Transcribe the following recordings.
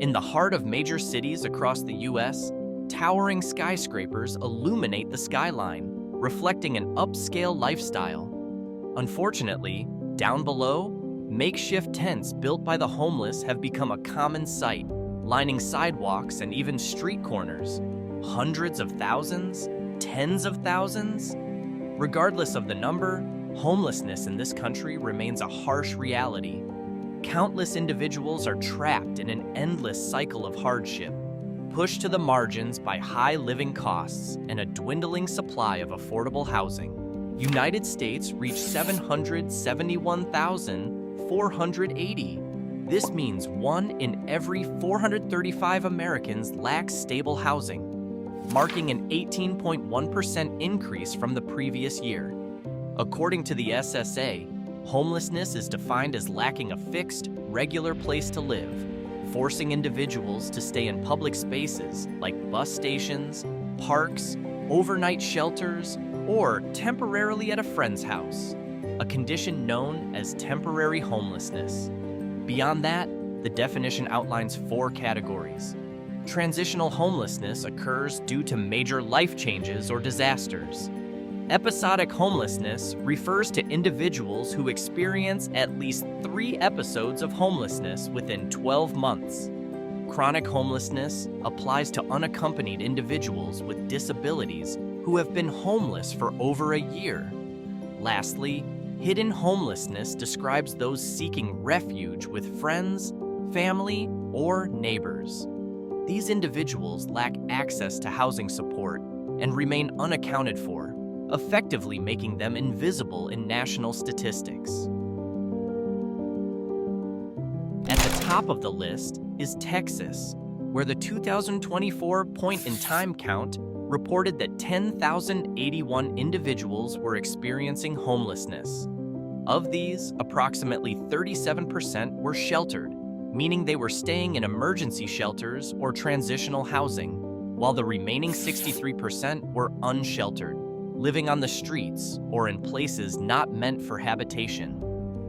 In the heart of major cities across the U.S., towering skyscrapers illuminate the skyline, reflecting an upscale lifestyle. Unfortunately, down below, makeshift tents built by the homeless have become a common sight, lining sidewalks and even street corners. Hundreds of thousands? Tens of thousands? Regardless of the number, homelessness in this country remains a harsh reality. Countless individuals are trapped in an endless cycle of hardship, pushed to the margins by high living costs and a dwindling supply of affordable housing. United States reached 771,480. This means 1 in every 435 Americans lacks stable housing, marking an 18.1% increase from the previous year. According to the SSA, homelessness is defined as lacking a fixed, regular place to live, forcing individuals to stay in public spaces like bus stations, parks, overnight shelters, or temporarily at a friend's house, a condition known as temporary homelessness. Beyond that, the definition outlines 4 categories. Transitional homelessness occurs due to major life changes or disasters. Episodic homelessness refers to individuals who experience at least 3 episodes of homelessness within 12 months. Chronic homelessness applies to unaccompanied individuals with disabilities who have been homeless for over a year. Lastly, hidden homelessness describes those seeking refuge with friends, family, or neighbors. These individuals lack access to housing support and remain unaccounted for, effectively making them invisible in national statistics. At the top of the list is Texas, where the 2024 point-in-time count reported that 10,081 individuals were experiencing homelessness. Of these, approximately 37% were sheltered, meaning they were staying in emergency shelters or transitional housing, while the remaining 63% were unsheltered, living on the streets or in places not meant for habitation.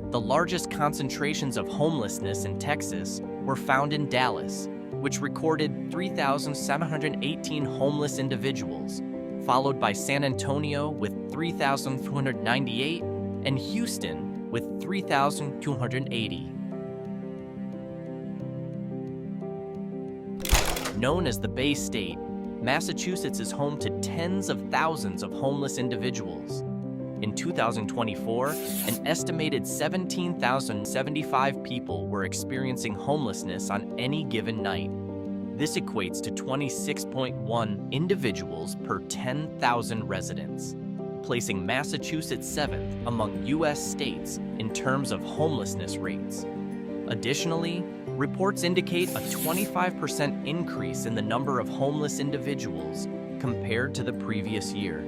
The largest concentrations of homelessness in Texas were found in Dallas, which recorded 3,718 homeless individuals, followed by San Antonio with 3,298 and Houston with 3,280. Known as the Bay State, Massachusetts is home to tens of thousands of homeless individuals. In 2024, an estimated 17,075 people were experiencing homelessness on any given night. This equates to 26.1 individuals per 10,000 residents, placing Massachusetts 7th among U.S. states in terms of homelessness rates. Additionally, reports indicate a 25% increase in the number of homeless individuals compared to the previous year.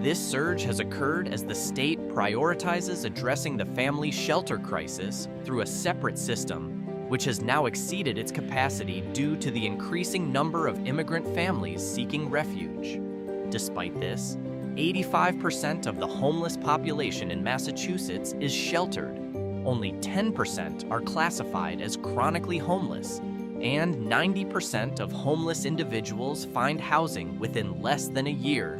This surge has occurred as the state prioritizes addressing the family shelter crisis through a separate system, which has now exceeded its capacity due to the increasing number of immigrant families seeking refuge. Despite this, 85% of the homeless population in Massachusetts is sheltered. Only 10% are classified as chronically homeless, and 90% of homeless individuals find housing within less than a year.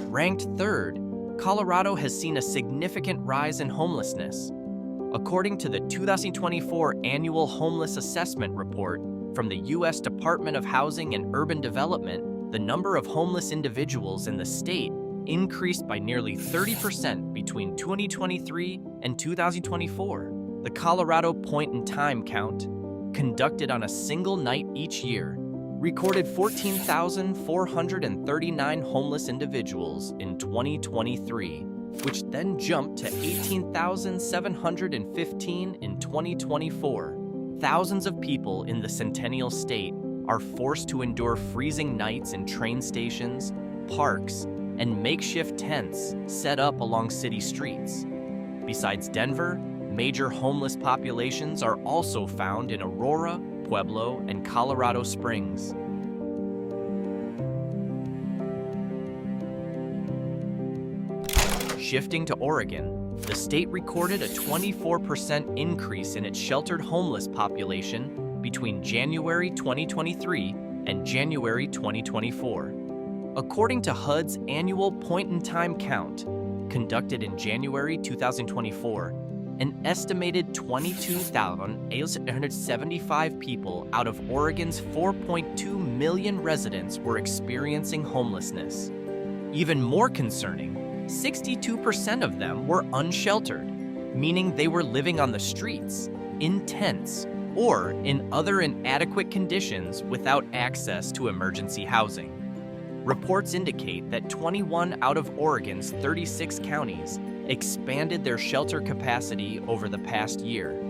Ranked 3rd, Colorado has seen a significant rise in homelessness. According to the 2024 Annual Homeless Assessment Report from the U.S. Department of Housing and Urban Development, the number of homeless individuals in the state increased by nearly 30% between 2023 and 2024. The Colorado point-in-time count, conducted on a single night each year, recorded 14,439 homeless individuals in 2023, which then jumped to 18,715 in 2024. Thousands of people in the Centennial State are forced to endure freezing nights in train stations, parks, and makeshift tents set up along city streets. Besides Denver, major homeless populations are also found in Aurora, Pueblo, and Colorado Springs. Shifting to Oregon, The state recorded a 24% increase in its sheltered homeless population between January 2023 and January 2024. According to HUD's annual point-in-time count, conducted in January 2024, an estimated 22,875 people out of Oregon's 4.2 million residents were experiencing homelessness. Even more concerning, 62% of them were unsheltered, meaning they were living on the streets, in tents, or in other inadequate conditions without access to emergency housing. Reports indicate that 21 out of Oregon's 36 counties expanded their shelter capacity over the past year.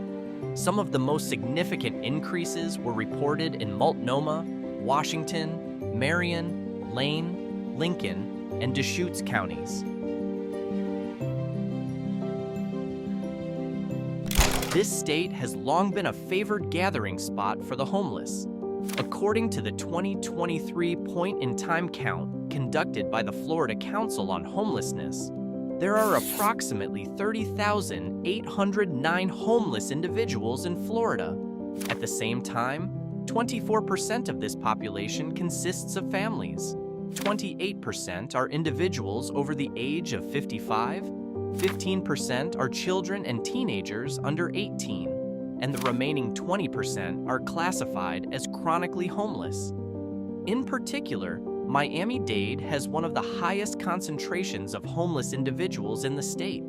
Some of the most significant increases were reported in Multnomah, Washington, Marion, Lane, Lincoln, and Deschutes counties. This state has long been a favored gathering spot for the homeless. According to the 2023 point-in-time count conducted by the Florida Council on Homelessness, there are approximately 30,809 homeless individuals in Florida. At the same time, 24% of this population consists of families. 28% are individuals over the age of 55, 15% are children and teenagers under 18, and the remaining 20% are classified as chronically homeless. In particular, Miami-Dade has one of the highest concentrations of homeless individuals in the state.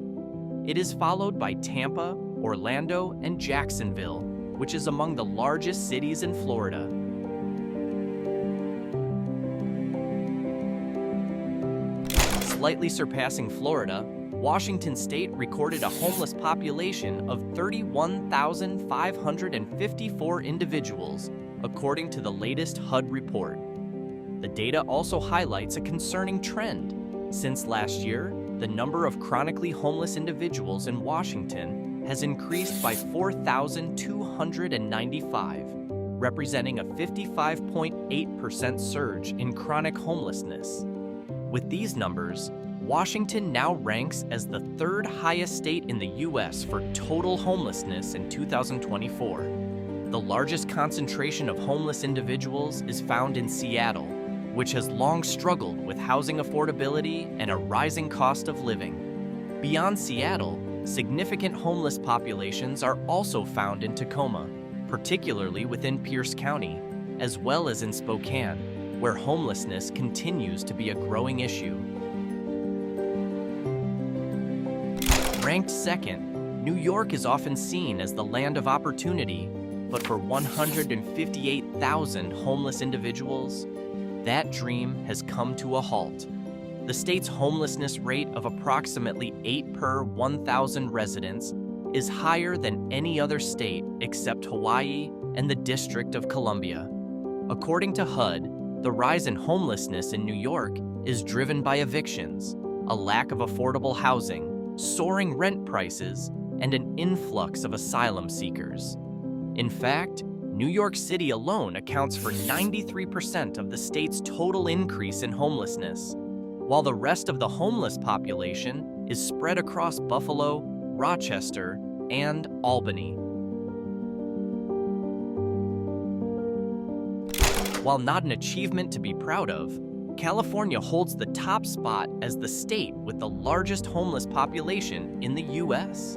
It is followed by Tampa, Orlando, and Jacksonville, which is among the largest cities in Florida. Slightly surpassing Florida, Washington State recorded a homeless population of 31,554 individuals, according to the latest HUD report. The data also highlights a concerning trend. Since last year, the number of chronically homeless individuals in Washington has increased by 4,295, representing a 55.8% surge in chronic homelessness. With these numbers, Washington now ranks as the third highest state in the U.S. for total homelessness in 2024. The largest concentration of homeless individuals is found in Seattle, which has long struggled with housing affordability and a rising cost of living. Beyond Seattle, significant homeless populations are also found in Tacoma, particularly within Pierce County, as well as in Spokane, where homelessness continues to be a growing issue. Ranked second, New York is often seen as the land of opportunity, but for 158,000 homeless individuals, that dream has come to a halt. The state's homelessness rate of approximately 8 per 1,000 residents is higher than any other state except Hawaii and the District of Columbia. According to HUD, the rise in homelessness in New York is driven by evictions, a lack of affordable housing, soaring rent prices, and an influx of asylum seekers. In fact, New York City alone accounts for 93% of the state's total increase in homelessness, while the rest of the homeless population is spread across Buffalo, Rochester, and Albany. While not an achievement to be proud of, California holds the top spot as the state with the largest homeless population in the U.S.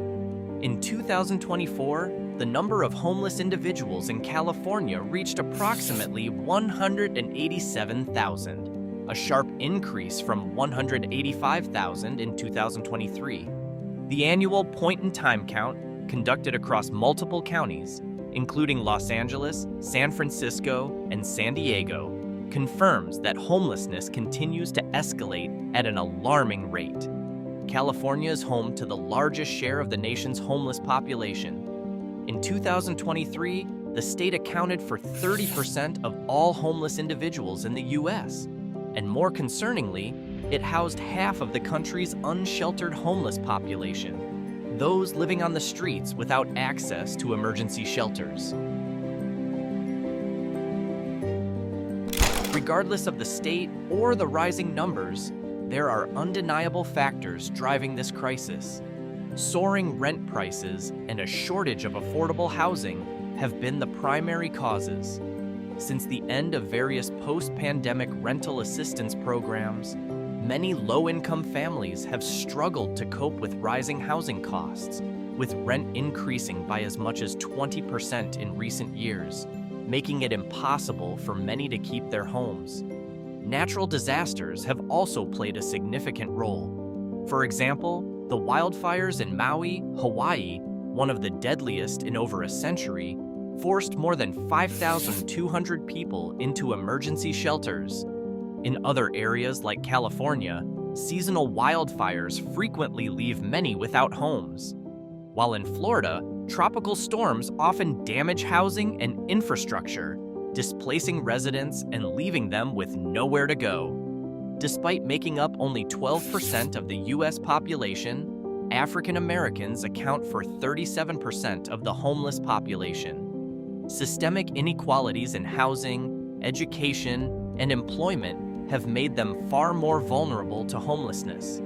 In 2024, the number of homeless individuals in California reached approximately 187,000, a sharp increase from 185,000 in 2023. The annual point-in-time count, conducted across multiple counties, including Los Angeles, San Francisco, and San Diego, confirms that homelessness continues to escalate at an alarming rate. California is home to the largest share of the nation's homeless population. In 2023, the state accounted for 30% of all homeless individuals in the U.S., and more concerningly, it housed half of the country's unsheltered homeless population, those living on the streets without access to emergency shelters. Regardless of the state or the rising numbers, there are undeniable factors driving this crisis. Soaring rent prices and a shortage of affordable housing have been the primary causes. Since the end of various post-pandemic rental assistance programs, many low-income families have struggled to cope with rising housing costs, with rent increasing by as much as 20% in recent years, making it impossible for many to keep their homes. Natural disasters have also played a significant role. For example, the wildfires in Maui, Hawaii, one of the deadliest in over a century, forced more than 5,200 people into emergency shelters. In other areas like California, seasonal wildfires frequently leave many without homes. While in Florida, tropical storms often damage housing and infrastructure, displacing residents and leaving them with nowhere to go. Despite making up only 12% of the U.S. population, African Americans account for 37% of the homeless population. Systemic inequalities in housing, education, and employment have made them far more vulnerable to homelessness.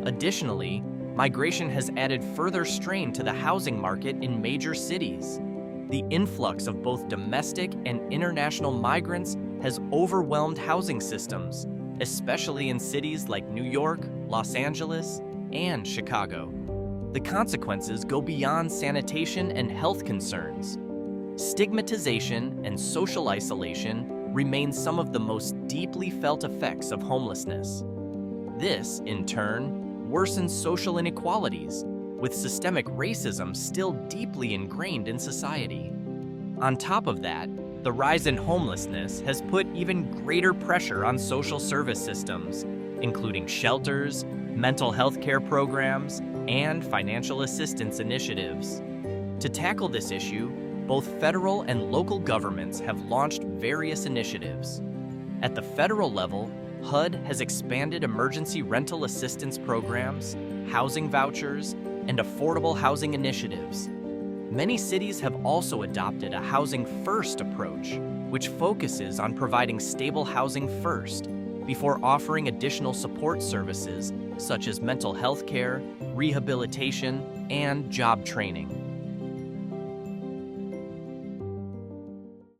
Additionally, migration has added further strain to the housing market in major cities. The influx of both domestic and international migrants has overwhelmed housing systems, especially in cities like New York, Los Angeles, and Chicago. The consequences go beyond sanitation and health concerns. Stigmatization and social isolation remain some of the most deeply felt effects of homelessness. This, in turn, worsens social inequalities, with systemic racism still deeply ingrained in society. On top of that, the rise in homelessness has put even greater pressure on social service systems, including shelters, mental health care programs, and financial assistance initiatives. To tackle this issue, both federal and local governments have launched various initiatives. At the federal level, HUD has expanded emergency rental assistance programs, housing vouchers, and affordable housing initiatives. Many cities have also adopted a housing-first approach, which focuses on providing stable housing first, before offering additional support services such as mental health care, rehabilitation, and job training.